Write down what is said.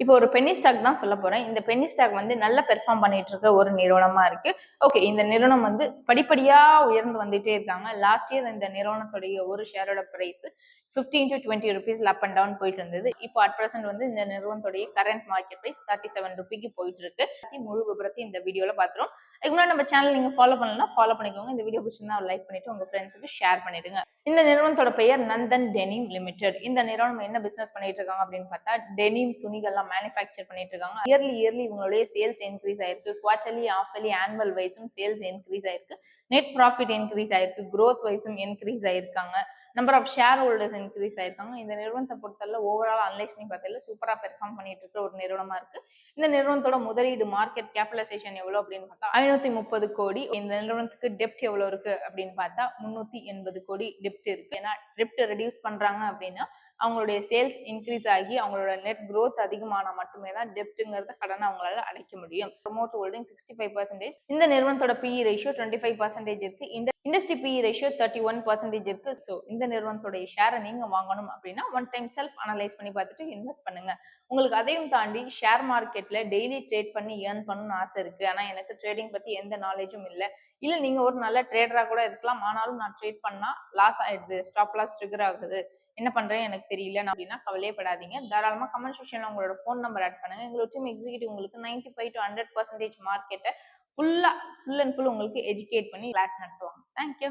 இப்போ ஒரு penny stock தான் சொல்ல போறேன். இந்த பென்னி ஸ்டாக் வந்து நல்லா பெர்ஃபார்ம் பண்ணிட்டு இருக்க ஒரு நிறுவனமா இருக்கு. ஓகே, இந்த நிறுவனம் வந்து படிப்படியா உயர்ந்து வந்துட்டே இருக்காங்க. லாஸ்ட் இயர் இந்த நிறுவனத்துடைய ஒரு ஷேரோட பிரைஸ் 15 to 20 ரூபீஸ்ல அப் அண்ட் டவுன் போயிட்டு இருந்தது. இப்போ அட் பிரசன்ட் வந்து இந்த நிறுவனத்துடைய கரண்ட் மார்க்கெட் பிரைஸ் 37 ரூபிக்கு போயிட்டு இருக்கு. முழு விபரத்தையும் இந்த வீடியோல பாத்துறோம். இதுக்கு முன்னாடி நம்ம சேனல் நீங்க ஃபாலோ பண்ணலன்னா ஃபாலோ பண்ணிக்கோங்க. இந்த வீடியோ பிடிச்சிருந்தா லைக் பண்ணிட்டு உங்க ஃப்ரெண்ட்ஸுக்கு ஷேர் பண்ணிடுங்க. இந்த நிறுவனத்தோட பெயர் நந்தன் டெனிம் லிமிடெட். இந்த நிறுவனம் என்ன பிசினஸ் பண்ணிட்டு இருக்காங்க அப்படின்னு பார்த்தா டெனிம் துணிகள்லாம் மேனுஃபேக்சர் பண்ணிட்டு இருக்காங்க. இயர்லி இவங்களுடைய சேல்ஸ் இன்க்ரீஸ் ஆயிருக்கு. குவார்டர்லி, ஹாஃபர்லி, ஆனுவல் வைஸும் சேல்ஸ் இன்க்ரீஸ் ஆயிருக்கு. நெட் ப்ராஃபிட் இன்க்ரீஸ் ஆயிருக்கு. growth வைஸும் இன்க்ரீஸ் ஆயிருக்காங்க. Number of share holders increase ஆயிருக்காங்க. இந்த நிறுவனத்தை பொறுத்தவரை ஓவரால் அனலைஸ் பண்ணி பார்த்ததுல சூப்பரா பெர்ஃபார்ம் பண்ணிட்டு இருக்கிற ஒரு நிறுவனமா இருக்கு. இந்த நிறுவனத்தோட முதலீடு மார்க்கெட் கேபிடலைசேஷன் எவ்வளவு அப்படின்னு பார்த்தா 530 கோடி. இந்த நிறுவனத்துக்கு டெப்ட் எவ்வளவு இருக்கு அப்படின்னு பார்த்தா 380 கோடி டெப்ட் இருக்கு. ஏன்னா டெப்ட் ரெடியூஸ் பண்றாங்க அப்படின்னா அவங்களுடைய சேல்ஸ் இன்க்ரீஸ் ஆகி அவங்களோட நெட் growth அதிகமானா மட்டுமே தான் டெப்ட்ங்கிறத கடனை அவங்களால அடைக்க முடியும். Promote holding 65%. இந்த நிறுவனத்தோட PE ரேஷியோ 25% இருக்கு. இண்டஸ்ட்ரி PE ரேஷியோ 31% இருக்கு. ஸோ இந்த நிறுவனத்தோட ஷேரை நீங்க வாங்கணும் அப்படின்னா ஒன் டைம் செல்ஃப் அனலைஸ் பண்ணி பார்த்துட்டு இன்வெஸ்ட் பண்ணுங்க. உங்களுக்கு அதையும் தாண்டி ஷேர் மார்க்கெட்ல டெய்லி ட்ரேட் பண்ணி ஏர்ன் பண்ணணும்னு ஆசை இருக்கு. ஆனா எனக்கு ட்ரேடிங் பத்தி எந்த நாலேஜும் இல்ல நீங்க ஒரு நல்ல ட்ரேடரா கூட இருக்கலாம். ஆனாலும் நான் ட்ரேட் பண்ணா லாஸ் ஆயிடுது, ஸ்டாப் லாஸ் ட்ரிகர் ஆகுது, என்ன பண்றேன்னு எனக்கு தெரியல அப்படின்னா கவலையப்படாதீங்க. தாராளமா கமெண்ட் செக்ஷன்ல உங்களோட ஃபோன் நம்பர் ஆட் பண்ணுங்க. எங்களோட டீம் எக்ஸிக்யூட்டிவ் உங்களுக்கு 95 to 100% மார்க்கெட்டை ஃபுல் அண்ட் ஃபுல் உங்களுக்கு எஜுகேட் பண்ணி கிளாஸ் நடத்துவாங்க. தேங்க்யூ.